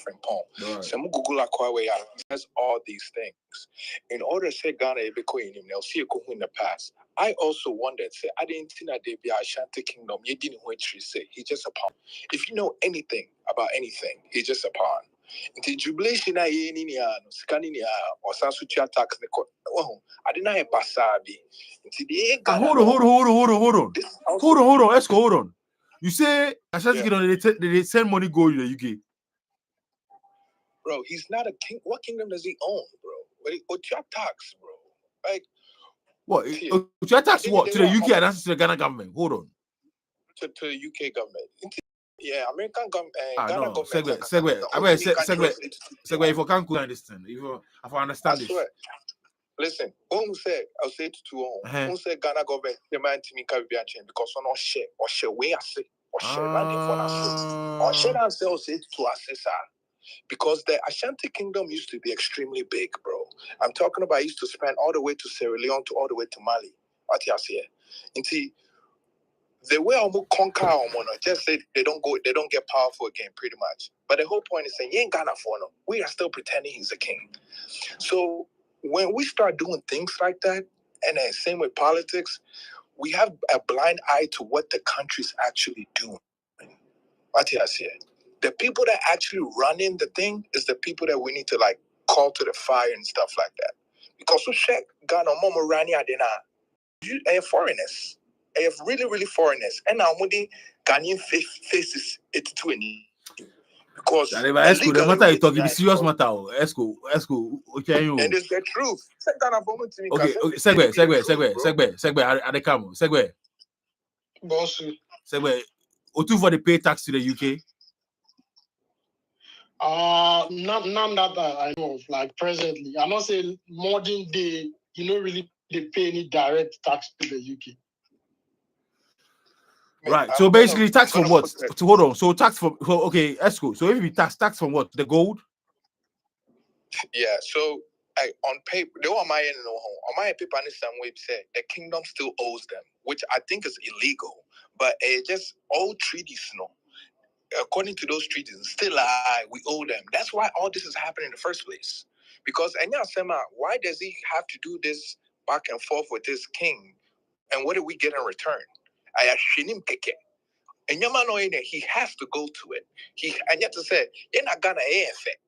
different poem. Right. So Google says all these things. In order to say Ghana in the past, I also wondered, say, I didn't think that they be Ashanti Kingdom. You didn't say he's just a pawn. If you know anything about anything, he's just a pawn. Into jubilation, I scanning or Sansucha tax. I didn't have Basabi. Hold on. Let's go. Hold on. You say Ashanti Kingdom, they send money go to the UK. Bro, he's not a king. What kingdom does he own, bro? Ocha tax, bro. Like what? Ocha tax what? To the UK and that's to the Ghana government. Hold on. To the UK government. Yeah, American government. Ghana government. Segue. I mean, segue. If I can't understand, if I understand this. Swear. Listen, who said I'll say it to who said Ghana government the man to me Caribbean chain because on share way I say or share running for us or share ourselves it to assess because the Ashanti Kingdom used to be extremely big, bro. I'm talking about used to span all the way to Sierra Leone to all the way to Mali. What you see? And see, the way I'm conquer just say they don't get powerful again, pretty much. But the whole point is saying, you ain't Ghana for no. We are still pretending he's a king. So when we start doing things like that, and then same with politics, we have a blind eye to what the country's actually doing. What you see? The people that actually running the thing is the people that we need to like call to the fire and stuff like that. Because we check Ghana, Momo Rani Adena, you foreigners. I have really foreigners. And now when the Ghanaian faces it to any because the matter you talking is serious matter. Esco. Okay, you. And it's the truth. Okay. Segue. At the camera. Segue. Boss. Segue. O2 for the pay tax to the UK. None that I know of. Like presently, I'm not saying modern day. Really they pay any direct tax to the UK. Right. So basically, tax from what? Hold on. So tax from okay, Esco. So if you tax from what? The gold? Yeah. So on paper, they want my end no home. On my paper, understand what said the kingdom still owes them, which I think is illegal. But just all treaties, according to those treaties, still we owe them. That's why all this is happening in the first place. Because why does he have to do this back and forth with this king? And what do we get in return? And he has to go to it. And yet to say, you're not gonna effect.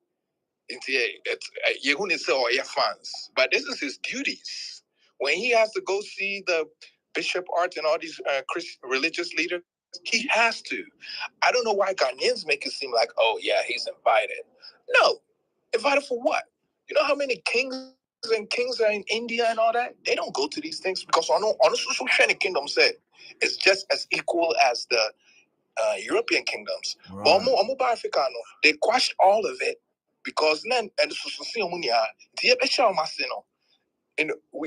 You're gonna say all your fans. But this is his duties. When he has to go see the Bishop Art and all these Christian religious leaders, he has to. I don't know why Ghanaians make it seem like, oh yeah, he's invited. No. Invited for what? You know how many kings are in India and all that? They don't go to these things because on the social kingdom said it's just as equal as the European kingdoms. Right. But they quashed all of it because then and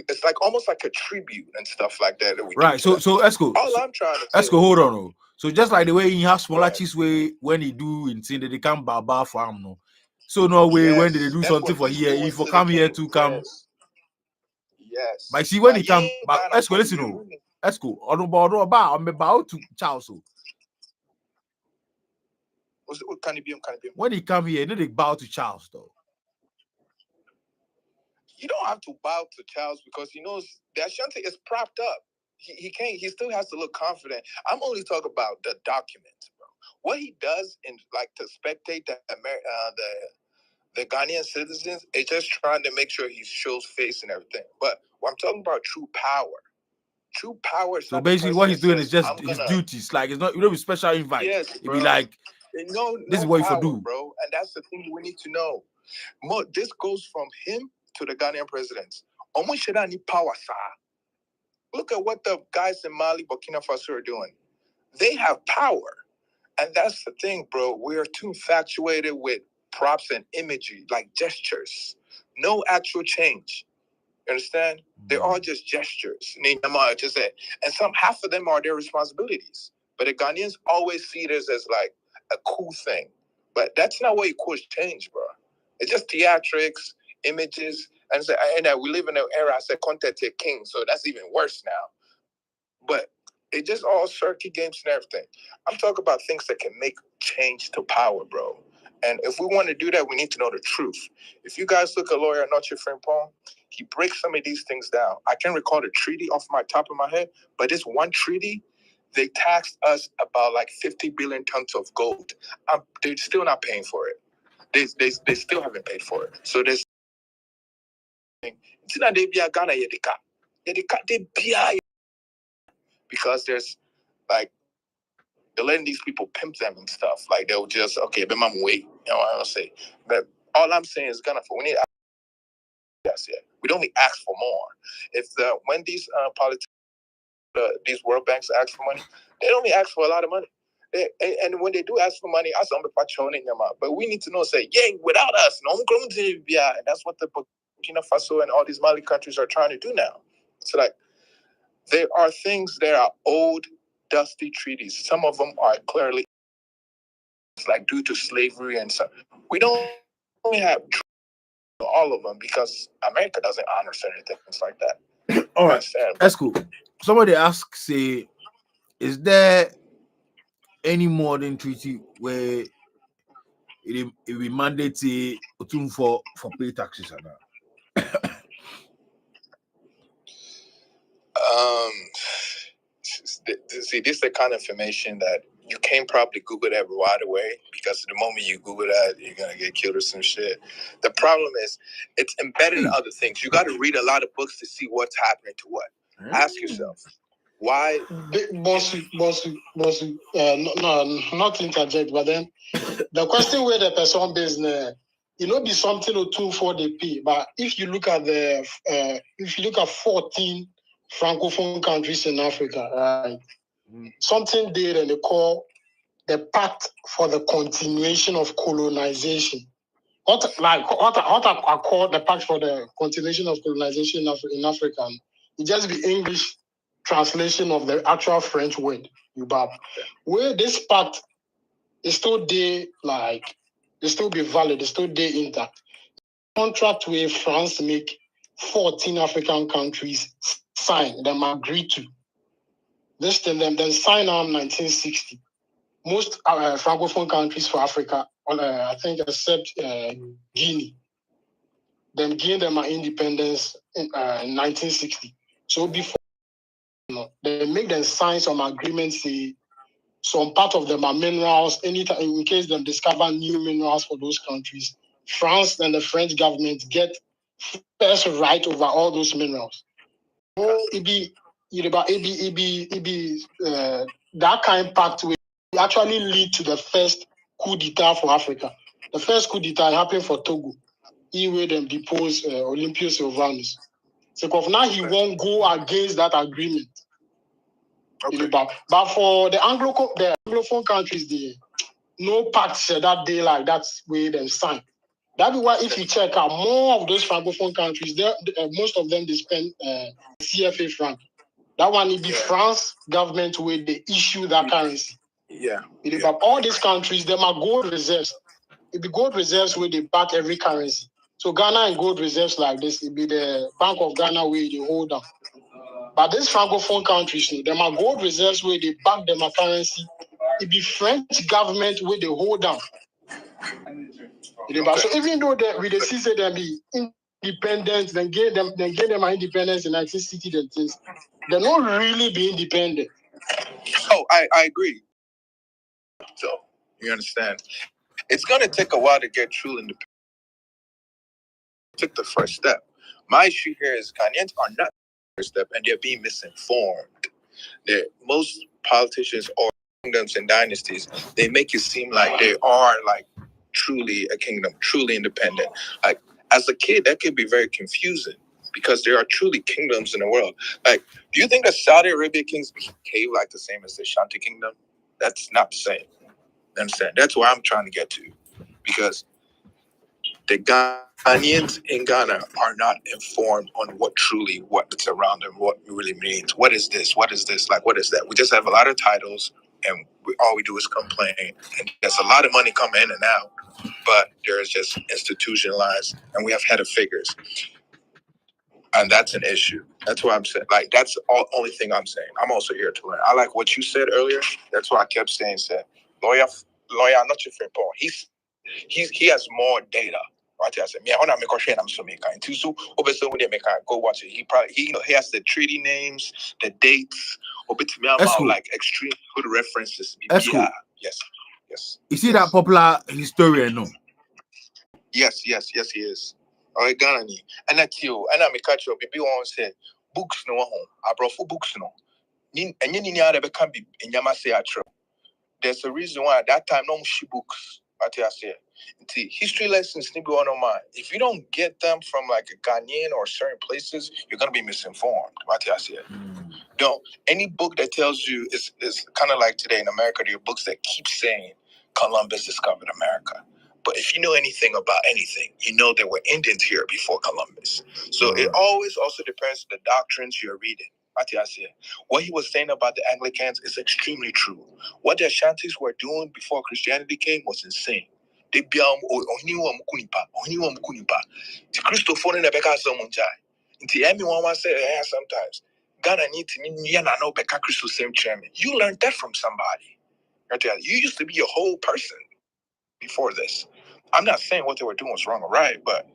it's like almost like a tribute and stuff like that. Right. So Esco. I'm trying to Esco, hold on. So just like the way he has smaller cheese way when he do in thing that they come baba farm no. So no way when they do something for here, if you come here to come. Yes. But see when he come, but Esco, listen no. Esco, I'm about to Charles. When he come here, they bow to Charles though. You don't have to bow to Charles because he knows the Ashanti is propped up. He can't. He still has to look confident. I'm only talking about the documents, bro. What he does in like to spectate the Ghanaian citizens is just trying to make sure he shows face and everything. But what I'm talking about true power. True power. So basically, what he's doing is just his duties. Like it's not a special invite. Yes, it'd be like this is what power, you do, bro. And that's the thing we need to know. This goes from him to the Ghanaian presidents. Power, sir. Look at what the guys in Mali, Burkina Faso are doing. They have power. And that's the thing, bro. We are too infatuated with props and imagery, like gestures. No actual change. You understand? They're all just gestures. And half of them are their responsibilities. But the Ghanaians always see this as like a cool thing. But that's not what equals change, bro. It's just theatrics, images, and we live in an era, I said, content a king, so that's even worse now. But it just all circuit games and everything. I'm talking about things that can make change to power, bro. And if we want to do that, we need to know the truth. If you guys look at Lawyer, not your friend Paul, he breaks some of these things down. I can't recall the treaty off my top of my head, but this one treaty, they taxed us about like 50 billion tons of gold. They're still not paying for it. They still haven't paid for it. So there's because there's like they're letting these people pimp them and stuff. Like they'll just but mom wait. You know what I'm say? But all I'm saying is gonna for we need we don't ask for more. If when these politicians these world banks ask for money, they only ask for a lot of money. And when they do ask for money, but we need to know, say, without us, no, and that's what the Burkina Faso and all these Mali countries are trying to do now. So like, there are things that are old, dusty treaties. Some of them are clearly like due to slavery and stuff. We don't only have all of them because America doesn't honor certain things like that. All right, that's cool. Somebody asks, say, is there any modern treaty where it will mandate for pay taxes or not? See, this is the kind of information that you can't probably Google that right away, because the moment you Google that, you're gonna get killed or some shit. The problem is it's embedded in other things. You got to read a lot of books to see what's happening to what. Ask yourself, why? Boss, not to interject, but then the question where the person business, be something or two for the pay. But if you look at 14 francophone countries in Africa, right? Something there that they call the Pact for the Continuation of Colonization. What I call the Pact for the Continuation of Colonization in Africa? It just be English translation of the actual French word, Yubab. Where this pact is still there, like it still be valid, it's still there intact. Contract where France make 14 African countries sign, them agree to. This thing, them then sign on 1960. Most francophone countries for Africa, I think, except Guinea, them gained them independence in 1960. So before, they make them sign some agreements. Say some part of them are minerals. Anytime, in case them discover new minerals for those countries, France and the French government get first right over all those minerals. It be that kind of pact will actually lead to the first coup d'etat for Africa. The first coup d'etat happened for Togo. He will them depose Olympius Sylvanus. So now he won't go against that agreement. Okay. But for the Anglophone countries, no pact said that day like that's where them sign. That is why if you check out more of those francophone countries, most of them they spend CFA franc. That one it be France government where they issue that currency. Yeah. But all these countries, them are gold reserves. It be gold reserves where they back every currency. So Ghana and gold reserves like this, it be the Bank of Ghana where they hold them. But these francophone countries, them are gold reserves where they back them a currency. It be French government where they hold them. Okay. So even though we the see them be independent, then get them an independence in 1960 and things, they're not really be independent. Oh, I agree. So you understand, it's gonna take a while to get truly independent. Took the first step. My issue here is Ghanaians are not the first step, and they're being misinformed. Most politicians or kingdoms and dynasties, they make it seem like they are like truly a kingdom, truly independent. Like as a kid, that could be very confusing because there are truly kingdoms in the world. Like, do you think the Saudi Arabia kings behave like the same as the Ashanti kingdom? That's not the same. Understand? That's where I'm trying to get to, because the Ghanaians in Ghana are not informed on what's around them, what it really means. What is this? What is this? Like, what is that? We just have a lot of titles, and all we do is complain. And there's a lot of money coming in and out, but there's just institutionalized, and we have head of figures. And that's an issue. That's what I'm saying. Like, that's the only thing I'm saying. I'm also here to learn. I like what you said earlier. That's why I kept saying, lawyer, not your friend Paul. He he has more data. What I said, I want to make a share. I'm so making too. So, obviously, when they make go watch it, he has the treaty names, the dates, like extreme good references. Yeah, yes. You see that popular historian, no? Yes, he is. Oh, Ghana, and that's you. And I'm a catcher. Baby, one say books no home. I brought for books no. And you need to become in Yamase Atro. There's a reason why at that time no books. What I say, history lessons need to be on mind. If you don't get them from like a Ghanaian or certain places, you're gonna be misinformed. What I say. Don't any book that tells you is kind of like today in America. There are books that keep saying Columbus discovered America. But if you know anything about anything, you know there were Indians here before Columbus. So it always also depends on the doctrines you're reading. What he was saying about the Anglicans is extremely true. What the Ashantis were doing before Christianity came was insane. They be sometimes Ghana need to know same chairman. You learned that from somebody. You used to be a whole person before this. I'm not saying what they were doing was wrong or right, but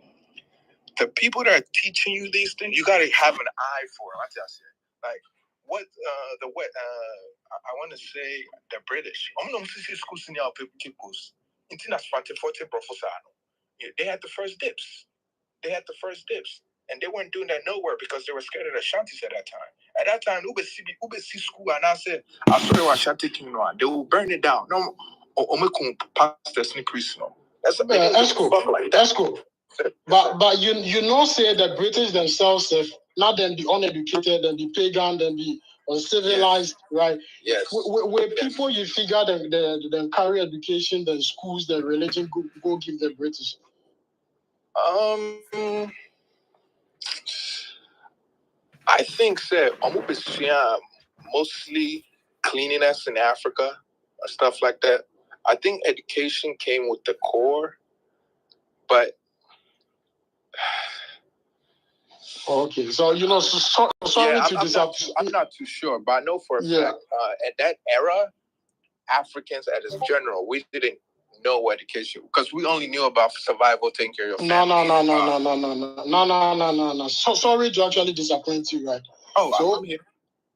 the people that are teaching you these things, you gotta have an eye for it. Like what I want to say the British. They had the first dips. And they weren't doing that nowhere because they were scared of the Ashantis at that time. At that time, Ube see school, and I said, I saw the Ashanti king, they will burn it down. No, pastors ni priest no. That's a That's cool. But you know say the British themselves, if not them the uneducated, then the pagan, then the uncivilized, right? Yes. Where people you figure then carry education, then schools, then religion go give the British. I think mostly cleanliness in Africa or stuff like that. I think education came with the core, but okay. So sorry to disappoint. I'm not too sure, but I know for a fact at that era, Africans as general, we didn't know education because we only knew about survival, taking care of your family. No. So sorry to actually disappoint you, right? I'm here.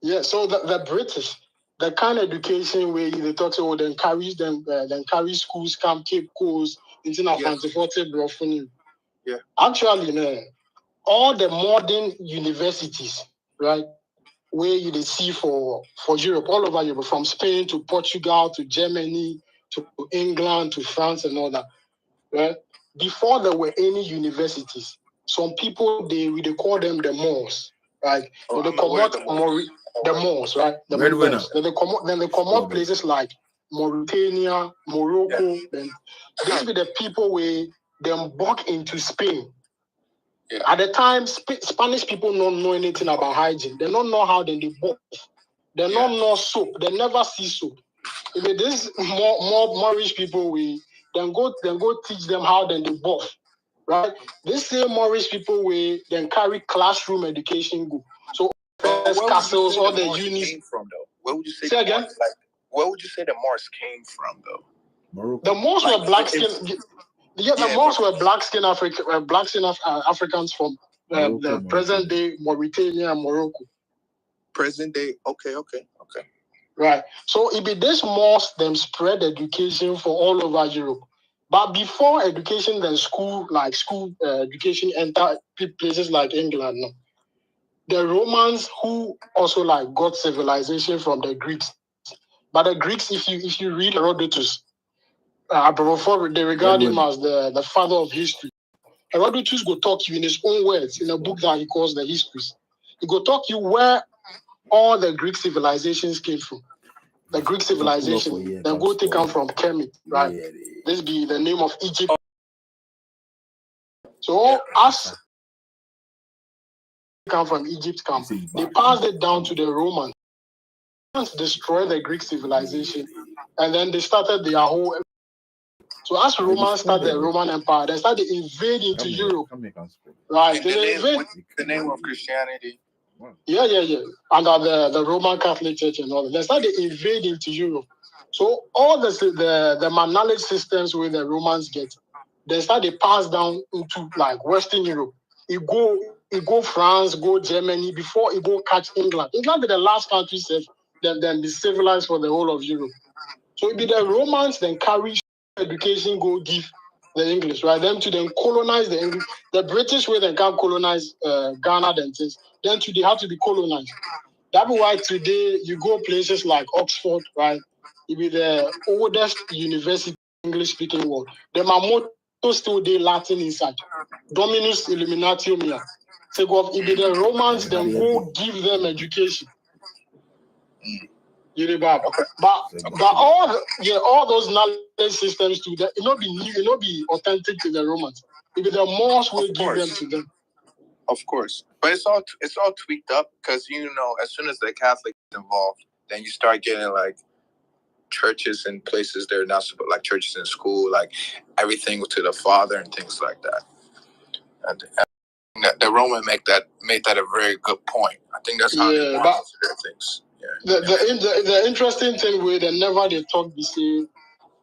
Yeah, so the British, the kind of education where they talk about then carry schools, camp Cape Coast, into Ashanti, yeah. Actually, all the modern universities, right, where you see for Europe, all over Europe, from Spain to Portugal to Germany to England to France and all that, right? Before there were any universities, some people they call them the Moors, right? So they come out the Moors, right? The Moors. Then they come out places like Mauritania, Morocco. Then these be the people where them walk into Spain. Yeah. At the time, Spanish people don't know anything about hygiene. They don't know how they bath. They don't know soap. They never see soap. If it is more rich people, then go teach them how they bath. Right? This same more rich people then carry classroom education go. So castles, all the unis came from though. Where would you say? Say again? Where would you say the Moors came from though? Morocco. The Moors were black skin. The Moors were black skin Africans from the present day Mauritania and Morocco. Present day, okay. Right. So it be this Moors them spread education for all over Europe. But before education, then school education enter places like England. No? The Romans who also got civilization from the Greeks. But the Greeks, if you read Herodotus, they regard him as the father of history. Herodotus will talk to you in his own words in a book that he calls the Histories. He will talk to you where all the Greek civilizations came from. The Greek civilization, then go take them from Kemet, right? This be the name of Egypt. So as come from Egypt, they passed it down to the Romans. Romans destroyed the Greek civilization, and then they started their whole. So as Romans started the Roman Empire, they started invading into Europe. Right? The name of Christianity. Yeah. Under the Roman Catholic Church and all that. They started invading into Europe. So all the knowledge systems where the Romans get, they start they pass down into like Western Europe. You go France, go Germany before you go catch England. England be the last country then be civilized for the whole of Europe. So it be the Romans then carry education go give the English, right? Them to then colonize the English. The British way then can't colonize Ghana then things. Then they have to be colonized. That's why today you go places like Oxford, right? It be the oldest university English speaking world. The motto still they Latin inside. Dominus Illuminatium here. So it be the Romans then go give them education. But all those knowledge systems to them, it not be new, it not be authentic to the Romans. It be the Moors will give them to them. Of course, but it's all tweaked up because as soon as the Catholics involved, then you start getting like churches in places they're not supposed, like churches in school, like everything to the Father and things like that. And the Roman made that a very good point. I think that's how they want to do things. Yeah. The interesting thing where they talk be say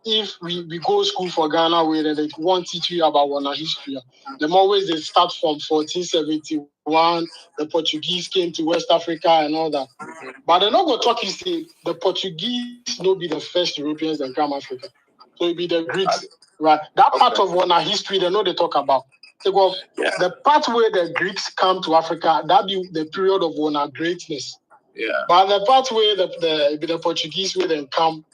if we go school for Ghana where they won't teach you about one history. Them always they start from 1471, the Portuguese came to West Africa and all that. But they're not gonna talk you say the Portuguese no be the first Europeans that come Africa. So it be the Greeks, right? That part of one history they know they talk about. The part where the Greeks come to Africa, that be the period of one greatness. Yeah. But the part where the Portuguese where they come,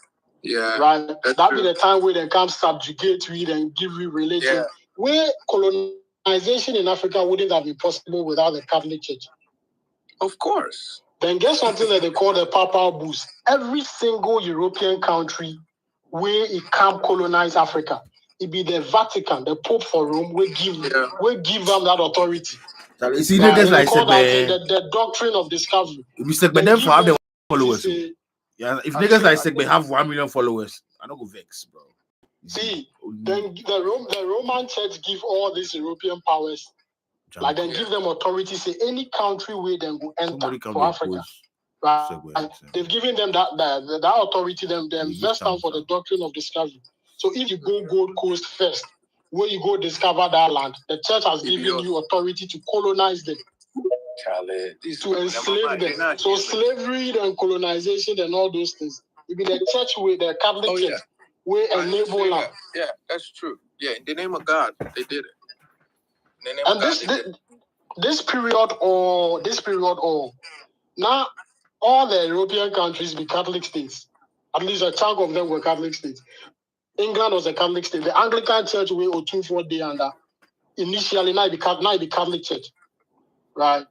right? That be the time where they come subjugate we and give you religion. Yeah. Where colonization in Africa wouldn't have been possible without the Catholic Church. Of course. Then get something that they call the papal bulls. Every single European country where it can colonize Africa, it be the Vatican, the Pope for Rome, will give them that authority. You see, niggas like the doctrine of discovery. If you say, but them for have the followers. If niggas like say, have 1 million followers, I don't go vex, bro. See, then the Roman Church give all these European powers, like then give them authority. Say any country where they go enter for Africa, right? They've given them that authority. Them invest down for the doctrine of discovery. So if you go Gold Coast first, where you go discover that land, the church has given you authority to colonize them. To enslave them. So slavery and colonization and all those things. It be the church with the Catholic Church will enable them. Yeah, that's true. Yeah, in the name of God, they did it. And this period now all the European countries be Catholic states. At least a chunk of them were Catholic states. England was a Catholic state. The Anglican Church were 2-4 day under. Initially now it be Catholic Church, right?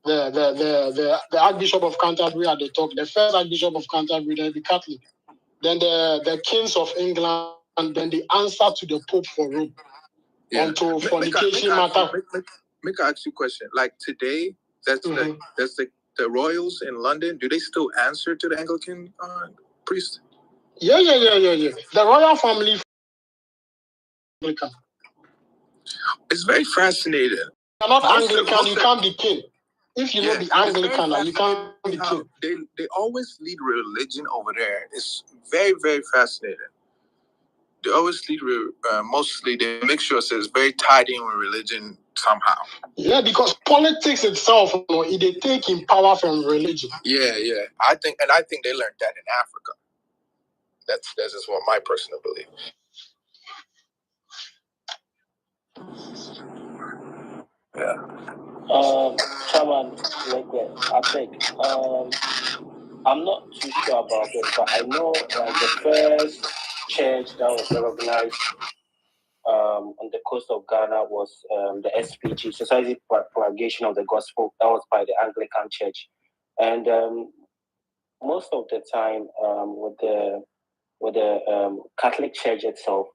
The Archbishop of Canterbury at the top. The first Archbishop of Canterbury then be Catholic. Then the kings of England, and then the answer to the Pope for Rome. Until fornication matter. Make I ask you a question. Like today, that's the royals in London. Do they still answer to the Anglican priest? Yeah. The royal family. It's very fascinating. You're not Anglican, you can't be king. If you not be Anglican, you can't be king. They always lead religion over there. It's very, very fascinating. They always lead, mostly they make sure it's very tied in with religion somehow. Yeah, because politics itself, they take in power from religion. Yeah. I think they learned that in Africa. That's just what my personal belief. Yeah. Chairman, I think I'm not too sure about it, but I know the first church that was recognized on the coast of Ghana was the SPG, Society for Propagation of the Gospel. That was by the Anglican Church, and most of the time with the Catholic Church itself,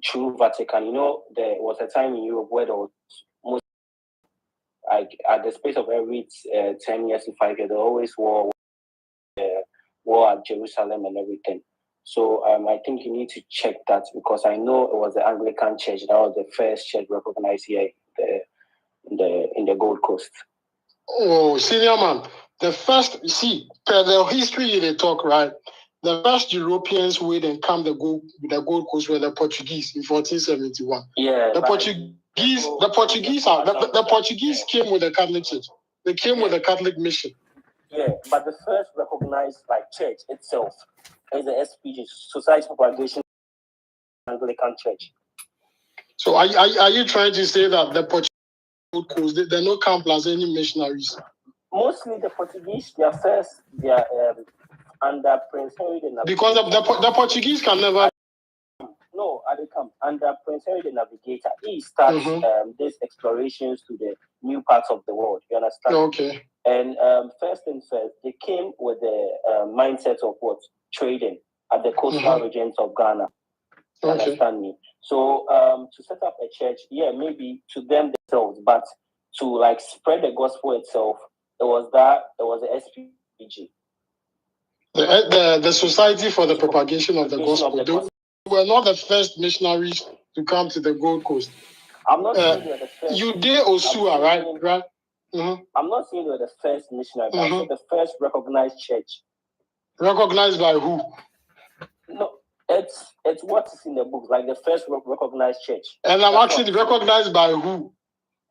through Vatican, there was a time in Europe where there was at the space of every 10 years to 5 years, there always war at Jerusalem and everything. So I think you need to check that, because I know it was the Anglican Church that was the first church recognized here in the Gold Coast. Oh, senior man, the first, per the history they talk, right? the first Europeans who then come the Gold Coast were the Portuguese in 1471. Yeah, the Portuguese came with the Catholic Church. They came with the Catholic mission. Yeah, but the first recognized church itself is the SPG, Society for Propagation Anglican Church. So are you trying to say that the Portuguese Gold Coast, they don't come as any missionaries? Mostly the Portuguese, they are under Prince Henry the Navigator. Because the Portuguese can never. No, they come under Prince Henry the Navigator. He starts these explorations to the new parts of the world. You understand? Okay. And first things first, they came with the mindset of what? Trading at the coastal regions of Ghana. You understand me? So to set up a church, maybe to them themselves, but to spread the gospel itself, it was the SPG. The Society for the Propagation of the Gospel. They were not the first missionaries to come to the Gold Coast. I'm not saying they were the first. Ude Osua, right? I'm not saying they were the first missionary, but I said the first recognized church. Recognized by who? No, it's what is in the book, like the first recognized church. And I'm asking, recognized by who?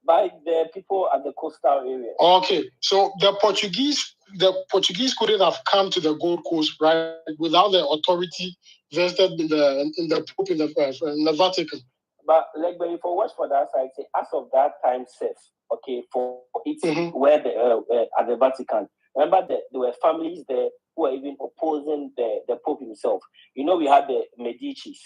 By the people at the coastal area. Okay, so the Portuguese couldn't have come to the Gold Coast, right, without the authority vested in the Pope in the Vatican. But when you watch for that side, say as of that time, for Italy, where at the Vatican, remember that there were families there who were even opposing the Pope himself. You know, we had the Medicis.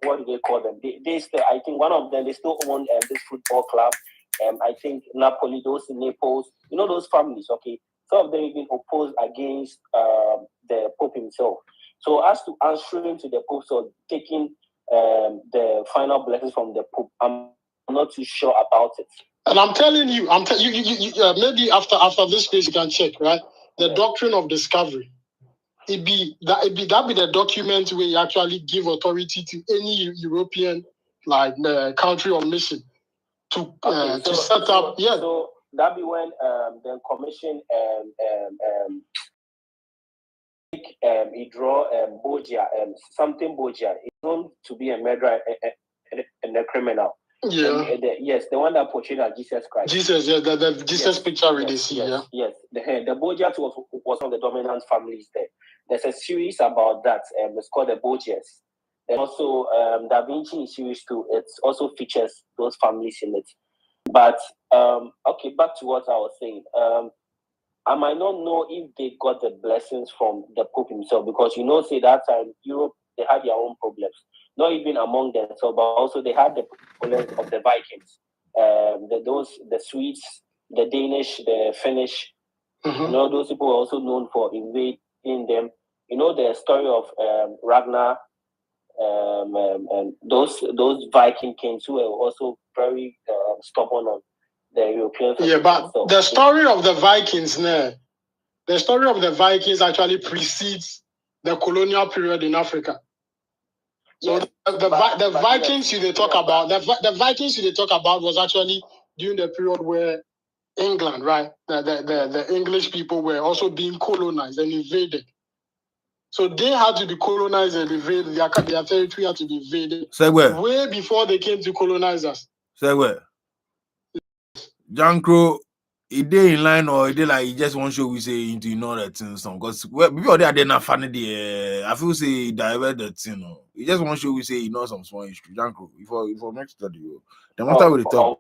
What do they call them? They still, I think one of them, they still own this football club. I think Napoli, those in Naples, you know, those families, okay? Some of them even opposed against the Pope himself. So as to answering to the Pope, so taking the final blessings from the Pope, I'm not too sure about it. And I'm telling you, maybe after this place you can check, right? The doctrine of discovery. That be the document where you actually give authority to any European country or mission to set up. Yeah. So that be when the commission he draw Bogia something Bogia. He's known to be a murderer and a criminal. Yeah. And, the one that portrayed as Jesus Christ. Jesus, the Jesus picture we see. Yes. The Bogia was one of the dominant families there. There's a series about that. It's called the Bogias. And also Da Vinci series too. It also features those families in it. But back to what I was saying. I might not know if they got the blessings from the Pope himself, because say that time Europe, they had their own problems. Not even among themselves, but also they had the problems of the Vikings. The Swedes, the Danish, the Finnish. Those people were also known for invading them. The story of Ragnar, and those Viking kings who were also very stubborn on the European. Yeah, but the story of the Vikings actually precedes the colonial period in Africa. So yes, the Vikings they talk about was actually during the period where England, right, the English people were also being colonized and invaded. So they had to be colonized and invaded. Their territory had to be invaded. Say where? Way before they came to colonize us. Say where? Jankro, he did in line, or he did he just want to show we say into that thing some, because people are not funny the I feel say he divert the thing. He just want to show we say some small history. Jankro, before next study, the matter with the talk.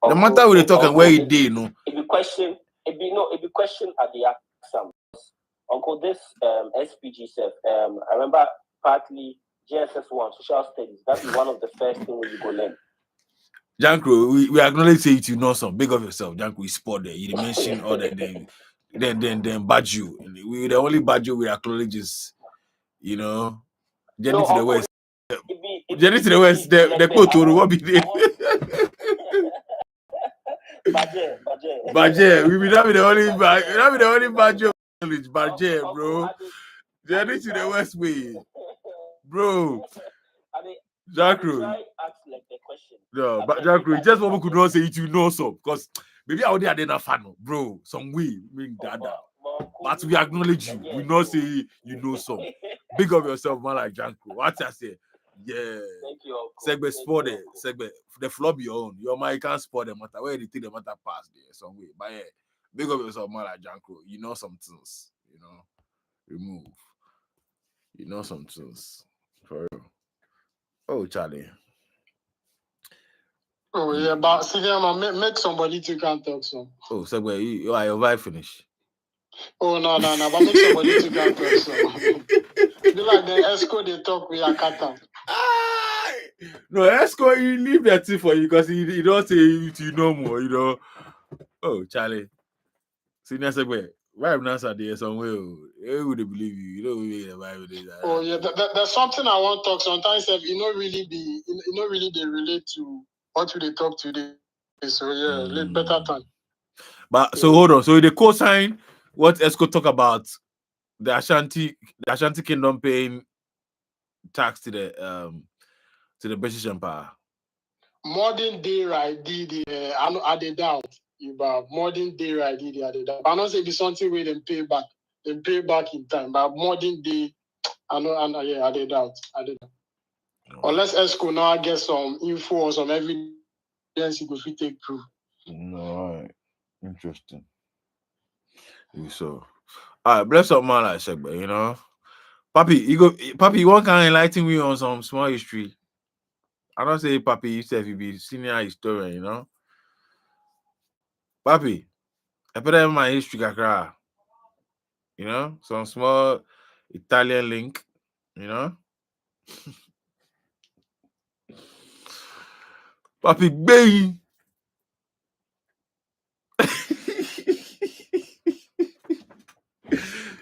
The matter with the talk and where he did, If you question at the exam, Uncle, this SPG stuff, I remember partly JSS1, social studies. That's one of the first things you go learn. Jankro, we acknowledge say it, some. Big of yourself, Jankro. You sport there. You mention all that. Then badge you. We the only badge we acknowledge is, Journey to the West. Journey to the West. The quote to what be there. Badge. We not be the only badge. We not be the only badge of knowledge. Badge, bro. Journey to the West way, bro. Jankro. No, but Jankro, just what we could not say it, some, because maybe out there they're not fan, bro. Some way, mean dada. But we acknowledge you. We not say you know some. Big of yourself, man, like Janko. What I say? Yeah. Thank you, Uncle. Segment sport it. Segment the flop your own. Your man, you can't sport the matter. Where you think the matter pass there some way. But yeah, big of yourself, man, like Janko. You know some things. You know, remove. You know some things. For real. Oh, Charlie. Oh yeah, but senior man, make somebody to can talk some. Oh, Segway, your vibe finish. Oh no, but make somebody to can talk some. Be like the Esco they talk with Akata. No, Esco, you leave that thing for you because he don't say you know more, you know. Oh, Charlie. Senior Segway, vibe answer there somewhere. Who would believe you? You don't really the vibe with Oh yeah, there's something I want to talk. Sometimes if you don't really they relate to what they talk today. So yeah, better time. But so hold on. So the co-sign what Esco talk about the Ashanti Kingdom paying tax to the British Empire. Modern day right I did doubt about modern day right I did doubt. I don't say it's something where they pay back in time, but modern day I did doubt. Unless Esco now get some info or some evidence you go take proof. All right. Interesting. So all right, bless up man like said, but you know. Papi, you want to enlighten me on some small history. I don't say Papi, you said you be senior historian, you know. Papi, I put in my history kakra. You know, some small Italian link, you know. Papi Bay.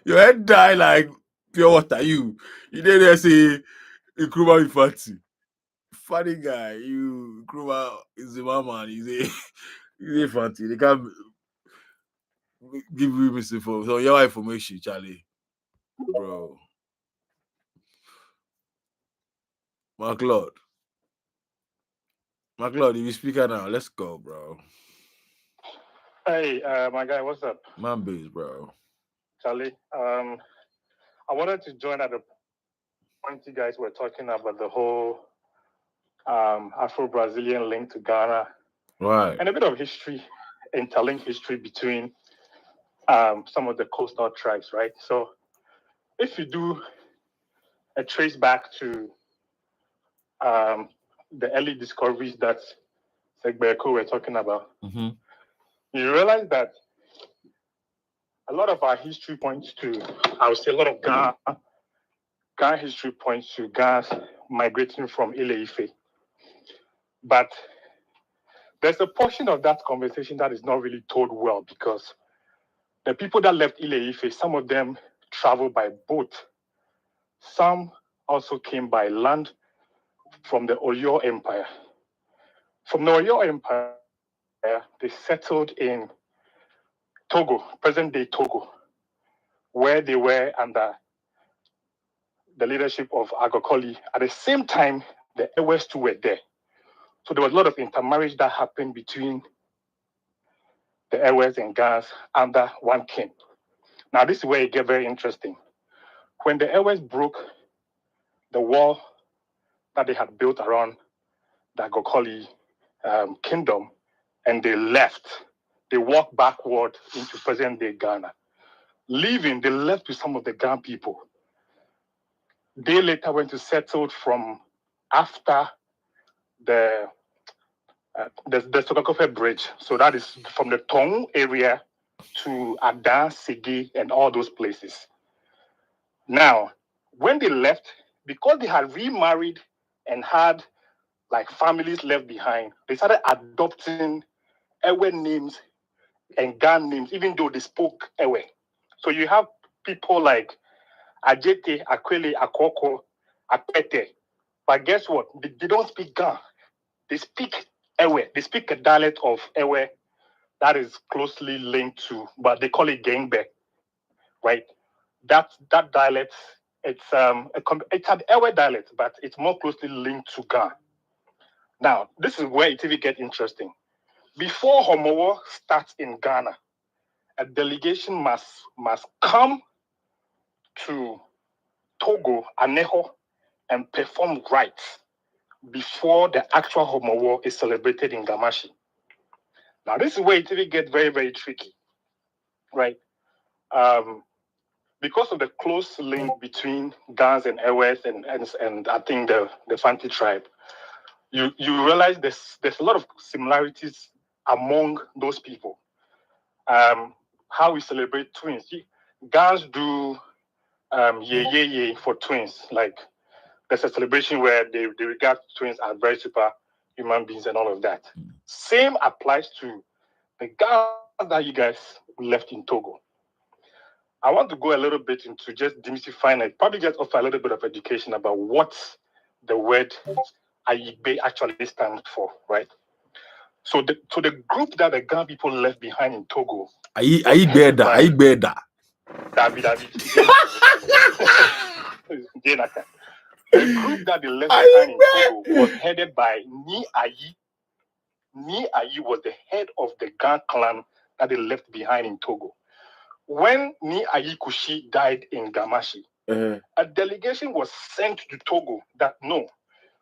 Your head die like pure water. You did there say Nkrumah be fancy. Funny guy, you Nkrumah is the man. He's a fancy. They can't give you misinformation. So your information, Charlie. Bro. McLeod, if you speaker now, let's go, bro. Hey, my guy, what's up? Man base, bro. Charlie, I wanted to join at the point you guys were talking about the whole Afro-Brazilian link to Ghana. Right. And a bit of history, interlinked history between some of the coastal tribes, right? So if you do a trace back to the early discoveries that Segbeko were talking about, you realize that a lot of our history points to, I would say a lot of Ghana history points to Ghana migrating from Ile-Ife. But there's a portion of that conversation that is not really told well because the people that left Ile-Ife, some of them traveled by boat. Some also came by land from the Oyo Empire. From the Oyo Empire, they settled in Togo, present-day Togo, where they were under the leadership of Agokoli. At the same time, the Ewes too were there. So there was a lot of intermarriage that happened between the Ewes and Ghans under one king. Now, this is where it gets very interesting. When the Ewes broke the wall that they had built around the Agokoli kingdom and they left, they walked backward into present-day Ghana. Leaving, they left with some of the Ghan people. They later went to settle from after the Sokokofe Bridge. So that is from the Tong area to Adan, Sigi, and all those places. Now, when they left, because they had remarried and had like families left behind, they started adopting Ewe names and Ghan names, even though they spoke Ewe. So you have people like Ajete, Akwele, Akoko, Apete. But guess what? They don't speak Ghan. They speak Ewe. They speak a dialect of Ewe that is closely linked to, but they call it Gengbe, right? That dialect, it's an Ewe dialect, but it's more closely linked to Ghan. Now, this is where it even gets interesting. Before Homowo starts in Ghana, a delegation must come to Togo, Aneho, and perform rites before the actual Homo War is celebrated in Gamashi. Now, this is where it really gets very, very tricky, right? Because of the close link between Gans and Ewes and I think the Fanti tribe, you realize there's a lot of similarities among those people. How we celebrate twins. Gans do ye for twins. Like there's a celebration where they regard twins as very super human beings and all of that. Same applies to the Gans that you guys left in Togo. I want to go a little bit into just demystifying it, probably just offer a little bit of education about what the word Ayibe actually stands for, right? So the group that the Ghana people left behind in Togo. David. The group that they left behind in Togo was headed by Ni Ayi. Ni Ayi was the head of the Gan clan that they left behind in Togo. When Ni Ayi Kushi died in Gamashi, a delegation was sent to Togo that no,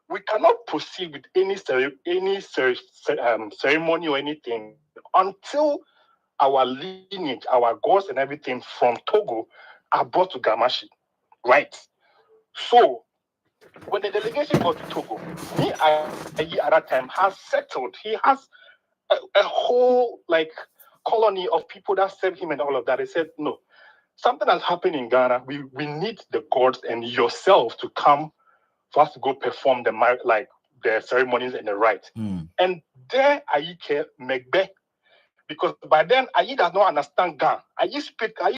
we cannot proceed with any ceremony or anything until our lineage, our gods and everything from Togo are brought to Gamashi, right? So when the delegation got to Togo, Ni Ayi at that time has settled. He has a whole colony of people that serve him and all of that. He said, no, something has happened in Ghana. We need the gods and yourself to come for us to go perform the ceremonies and the rites. And there Ayi Megbe, because by then Ayi does not understand Ghana. Ayi